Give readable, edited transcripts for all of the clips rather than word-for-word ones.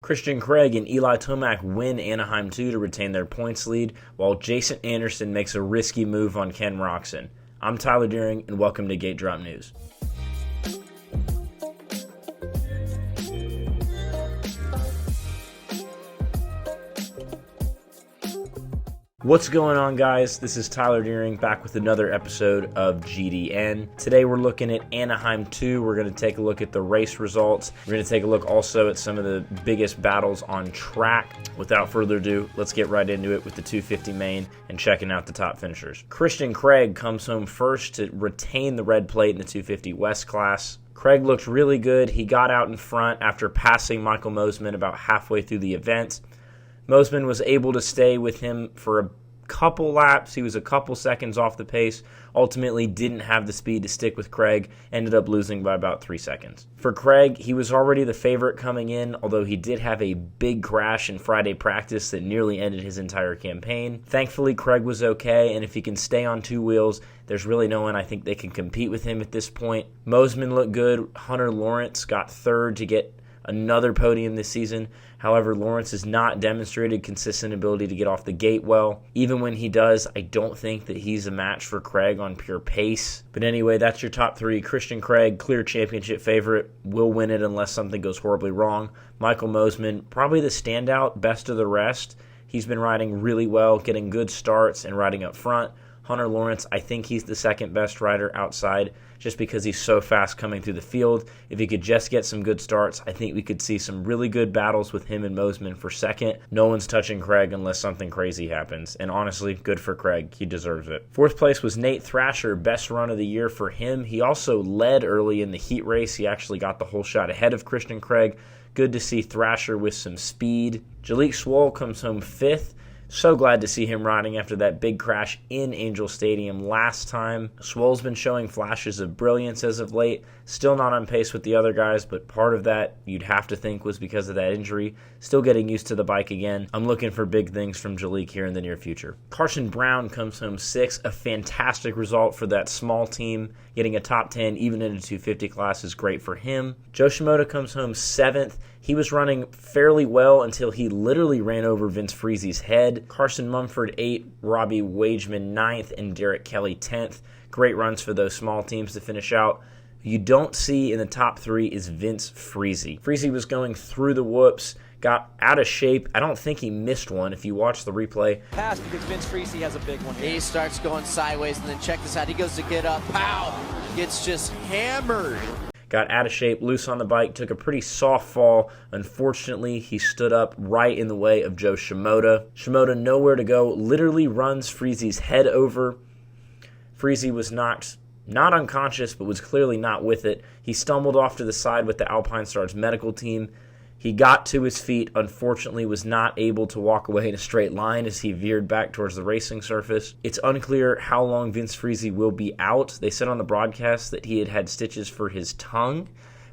Christian Craig and Eli Tomac win Anaheim 2 to retain their points lead, while Jason Anderson makes a risky move on Ken Roczen. I'm Tyler Deering, and welcome to Gate Drop News. What's going on, guys? This is Tyler Deering back with another episode of GDN. Today we're looking at Anaheim 2. We're going to take a look at the race results. We're going to take a look also at some of the biggest battles on track. Without further ado, let's get right into it with the 250 main and checking out the top finishers. Christian Craig comes home first to retain the red plate in the 250 West class. Craig looked really good. He got out in front after passing Michael Mosiman about halfway through the event. Mosiman was able to stay with him for a couple laps. He was a couple seconds off the pace. Ultimately didn't have the speed to stick with Craig. Ended up losing by about 3 seconds. For Craig, he was already the favorite coming in, although he did have a big crash in Friday practice that nearly ended his entire campaign. Thankfully, Craig was okay, and if he can stay on two wheels, there's really no one I think they can compete with him at this point. Mosiman looked good. Hunter Lawrence got third to get another podium this season. However, Lawrence has not demonstrated consistent ability to get off the gate well. Even when he does, I don't think that he's a match for Craig on pure pace. But anyway, that's your top three. Christian Craig, clear championship favorite, will win it unless something goes horribly wrong. Michael Mosiman, probably the standout, best of the rest. He's been riding really well, getting good starts and riding up front. Hunter Lawrence, I think he's the second best rider outside just because he's so fast coming through the field. If he could just get some good starts, I think we could see some really good battles with him and Mosiman for second. No one's touching Craig unless something crazy happens. And honestly, good for Craig. He deserves it. Fourth place was Nate Thrasher, best run of the year for him. He also led early in the heat race. He actually got the whole shot ahead of Christian Craig. Good to see Thrasher with some speed. Jalek Swoll comes home fifth. So glad to see him riding after that big crash in Angel Stadium last time. Swoll's been showing flashes of brilliance as of late. Still not on pace with the other guys, but part of that you'd have to think was because of that injury. Still getting used to the bike again. I'm looking for big things from Jalek here in the near future. Carson Brown comes home sixth. A fantastic result for that small team. Getting a top 10 even in a 250 class is great for him. Joe Shimoda comes home seventh. He was running fairly well until he literally ran over Vince Friese's head. Carson Mumford 8th, Robbie Wageman 9th, and Derek Kelly 10th. Great runs for those small teams to finish out. Who you don't see in the top three is Vince Friese. Friese was going through the whoops, got out of shape. I don't think he missed one if you watch the replay. Pass because Vince Friese has a big one here. He starts going sideways, and then check this out. He goes to get up. Pow! Gets just hammered. Got out of shape, loose on the bike, took a pretty soft fall. Unfortunately, he stood up right in the way of Joe Shimoda. Shimoda nowhere to go, literally runs Friese's head over. Friese was not unconscious, but was clearly not with it. He stumbled off to the side with the Alpine Stars medical team. He got to his feet, unfortunately was not able to walk away in a straight line as he veered back towards the racing surface. It's unclear how long Vince Friese will be out. They said on the broadcast that he had had stitches for his tongue.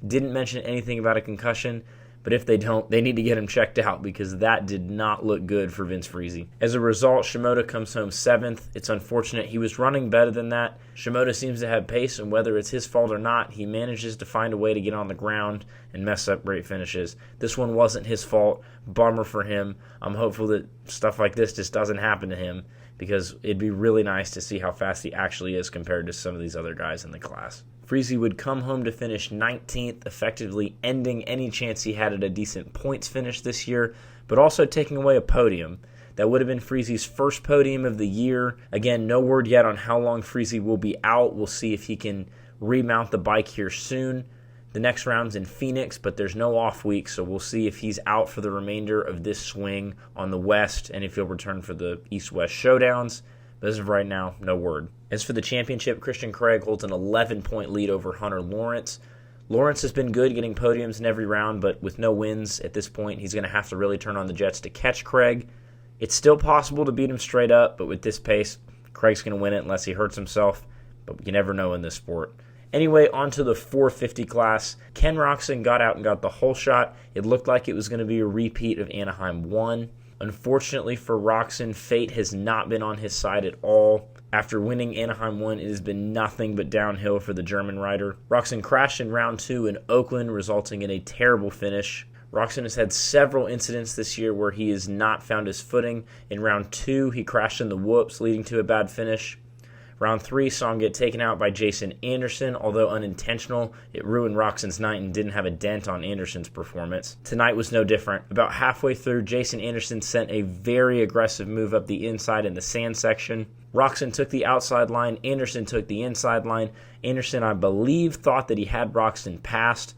Didn't mention anything about a concussion, but if they don't, they need to get him checked out because that did not look good for Vince Friese. As a result, Shimoda comes home seventh. It's unfortunate. He was running better than that. Shimoda seems to have pace, and whether it's his fault or not, he manages to find a way to get on the ground and mess up great finishes. This one wasn't his fault. Bummer for him. I'm hopeful that stuff like this just doesn't happen to him because it'd be really nice to see how fast he actually is compared to some of these other guys in the class. Friese would come home to finish 19th, effectively ending any chance he had at a decent points finish this year, but also taking away a podium. That would have been Friese's first podium of the year. Again, no word yet on how long Friese will be out. We'll see if he can remount the bike here soon. The next round's in Phoenix, but there's no off week, so we'll see if he's out for the remainder of this swing on the West and if he'll return for the East-West showdowns. But as of right now, no word. As for the championship, Christian Craig holds an 11-point lead over Hunter Lawrence. Lawrence has been good getting podiums in every round, but with no wins at this point, he's going to have to really turn on the jets to catch Craig. It's still possible to beat him straight up, but with this pace, Craig's going to win it unless he hurts himself, but you never know in this sport. Anyway, on to the 450 class. Ken Roczen got out and got the whole shot. It looked like it was going to be a repeat of Anaheim 1. Unfortunately for Roczen, fate has not been on his side at all. After winning Anaheim 1, it has been nothing but downhill for the German rider. Roczen crashed in round 2 in Oakland, resulting in a terrible finish. Roczen has had several incidents this year where he has not found his footing. In round 2, he crashed in the whoops, leading to a bad finish. Round 3 saw him get taken out by Jason Anderson. Although unintentional, it ruined Roczen's night and didn't have a dent on Anderson's performance. Tonight was no different. About halfway through, Jason Anderson sent a very aggressive move up the inside in the sand section. Roczen took the outside line. Anderson took the inside line. Anderson, I believe, thought that he had Roczen passed.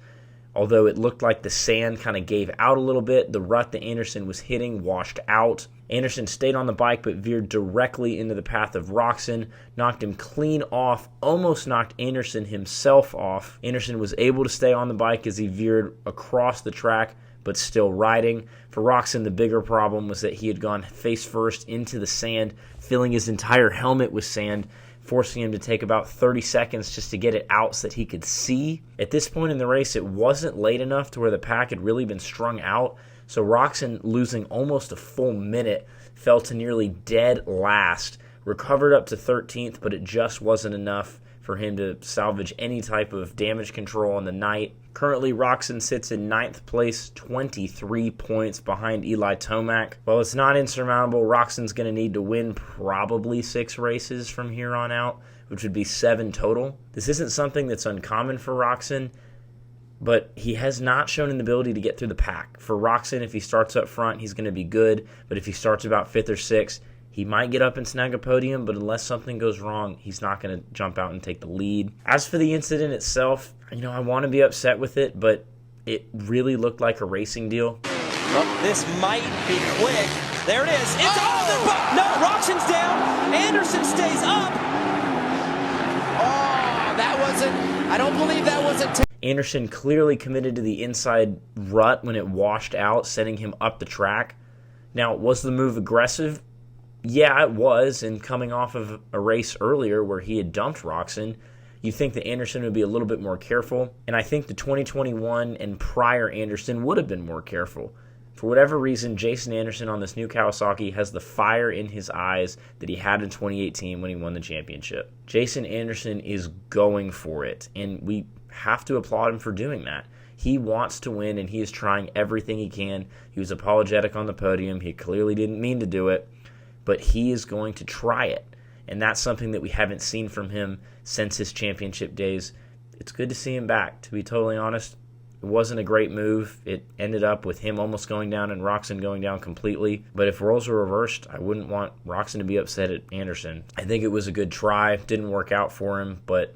Although it looked like the sand kind of gave out a little bit, the rut that Anderson was hitting washed out. Anderson stayed on the bike but veered directly into the path of Roczen, knocked him clean off, almost knocked Anderson himself off. Anderson was able to stay on the bike as he veered across the track, but still riding. For Roczen, the bigger problem was that he had gone face first into the sand, filling his entire helmet with sand, forcing him to take about 30 seconds just to get it out so that he could see. At this point in the race, it wasn't late enough to where the pack had really been strung out, so Roczen, losing almost a full minute, fell to nearly dead last, recovered up to 13th, but it just wasn't enough for him to salvage any type of damage control on the night. Currently, Roczen sits in 9th place, 23 points behind Eli Tomac. While it's not insurmountable, Roczen's going to need to win probably 6 races from here on out, which would be 7 total. This isn't something that's uncommon for Roczen, but he has not shown an ability to get through the pack. For Roczen, if he starts up front, he's going to be good, but if he starts about 5th or 6th, he might get up and snag a podium, but unless something goes wrong, he's not going to jump out and take the lead. As for the incident itself, I want to be upset with it, but it really looked like a racing deal. Well, this might be quick. There it is. It's no, Roczen's down. Anderson stays up. Oh, that wasn't, I don't believe that wasn't. Anderson clearly committed to the inside rut when it washed out, sending him up the track. Now, was the move aggressive? Yeah, it was, and coming off of a race earlier where he had dumped Roczen, you think that Anderson would be a little bit more careful, and I think the 2021 and prior Anderson would have been more careful. For whatever reason, Jason Anderson on this new Kawasaki has the fire in his eyes that he had in 2018 when he won the championship. Jason Anderson is going for it, and we have to applaud him for doing that. He wants to win, and he is trying everything he can. He was apologetic on the podium. He clearly didn't mean to do it, but he is going to try it, and that's something that we haven't seen from him since his championship days. It's good to see him back. To be totally honest, it wasn't a great move. It ended up with him almost going down and Roczen going down completely, but if roles were reversed, I wouldn't want Roczen to be upset at Anderson. I think it was a good try. Didn't work out for him, but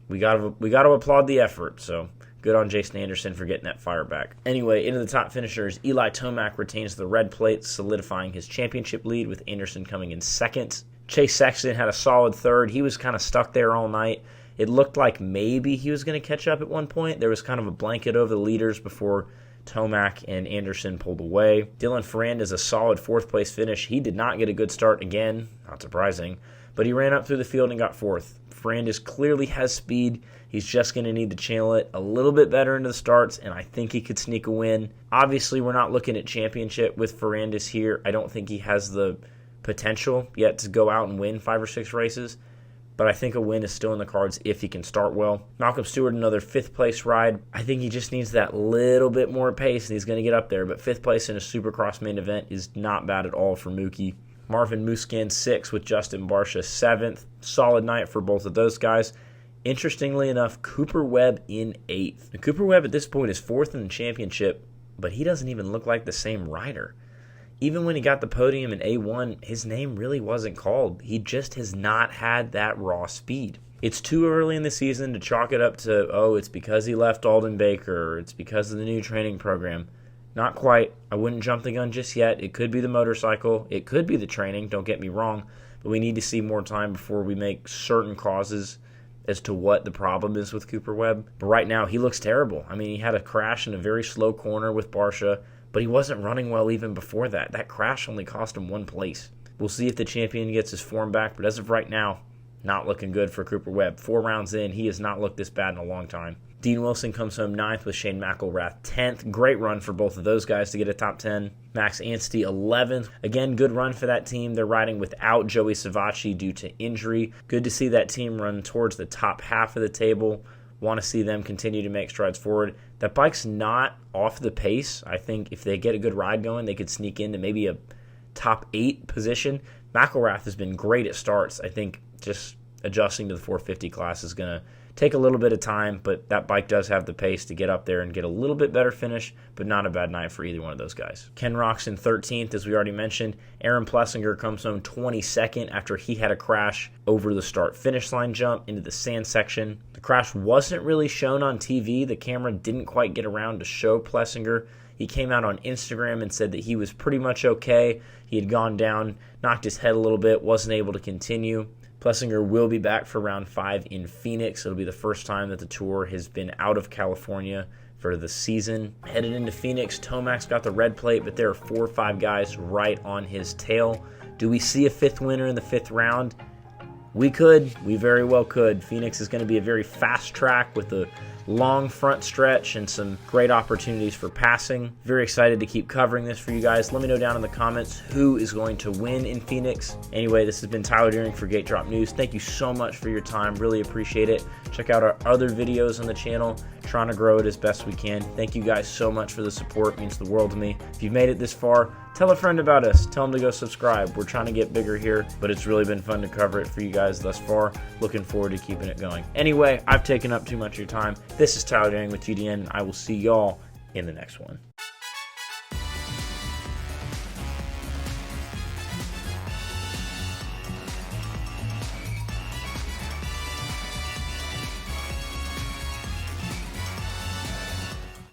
we got to applaud the effort, so good on Jason Anderson for getting that fire back. Anyway, into the top finishers, Eli Tomac retains the red plate, solidifying his championship lead with Anderson coming in 2nd. Chase Sexton had a solid 3rd. He was kind of stuck there all night. It looked like maybe he was going to catch up at one point. There was kind of a blanket over the leaders before Tomac and Anderson pulled away. Dylan Ferrand is a solid 4th place finish. He did not get a good start again, not surprising, but he ran up through the field and got 4th. Ferrandis clearly has speed. He's just going to need to channel it a little bit better into the starts, and I think he could sneak a win. Obviously, we're not looking at championship with Ferrandis here. I don't think he has the potential yet to go out and win 5 or 6 races, but I think a win is still in the cards if he can start well. Malcolm Stewart, another 5th place ride. I think he just needs that little bit more pace, and he's going to get up there, but 5th place in a Supercross main event is not bad at all for Mookie. Marvin Musquin 6th with Justin Barcia 7th. Solid night for both of those guys. Interestingly enough, Cooper Webb in 8th. Now, Cooper Webb at this point is 4th in the championship, but he doesn't even look like the same rider. Even when he got the podium in A1, his name really wasn't called. He just has not had that raw speed. It's too early in the season to chalk it up to, oh, it's because he left Alden Baker, or it's because of the new training program. Not quite. I wouldn't jump the gun just yet. It could be the motorcycle. It could be the training, don't get me wrong, but we need to see more time before we make certain causes as to what the problem is with Cooper Webb. But right now, he looks terrible. I mean, he had a crash in a very slow corner with Barcia, but he wasn't running well even before that. That crash only cost him 1 place. We'll see if the champion gets his form back, but as of right now, not looking good for Cooper Webb. 4 rounds in, he has not looked this bad in a long time. Dean Wilson comes home 9th with Shane McElrath 10th. Great run for both of those guys to get a top 10. Max Anstey 11th. Again, good run for that team. They're riding without Joey Savacci due to injury. Good to see that team run towards the top half of the table Want to see them continue to make strides forward. That bike's not off the pace. I think if they get a good ride going, they could sneak into maybe a top 8 position. McElrath has been great at starts. I think just adjusting to the 450 class is going to take a little bit of time, but that bike does have the pace to get up there and get a little bit better finish, but not a bad night for either one of those guys. Ken Roczen 13th, as we already mentioned. Aaron Plessinger comes home 22nd after he had a crash over the start-finish line jump into the sand section. The crash wasn't really shown on TV. The camera didn't quite get around to show Plessinger. He came out on Instagram and said that he was pretty much okay. He had gone down, knocked his head a little bit, wasn't able to continue. Plessinger will be back for round 5 in Phoenix. It'll be the first time that the Tour has been out of California for the season. Headed into Phoenix, Tomac's got the red plate, but there are 4 or 5 guys right on his tail. Do we see a 5th winner in the 5th round? We could. We very well could. Phoenix is going to be a very fast track with a long front stretch and some great opportunities for passing. Very excited to keep covering this for you guys. Let me know down in the comments who is going to win in Phoenix. Anyway, this has been Tyler Deering for Gate Drop News. Thank you so much for your time. Really appreciate it. Check out our other videos on the channel. Trying to grow it as best we can. Thank you guys so much for the support. It means the world to me. If you've made it this far, tell a friend about us. Tell them to go subscribe. We're trying to get bigger here, but it's really been fun to cover it for you guys thus far. Looking forward to keeping it going. Anyway, I've taken up too much of your time. This is Tyler Deering with GDN. I will see y'all in the next one.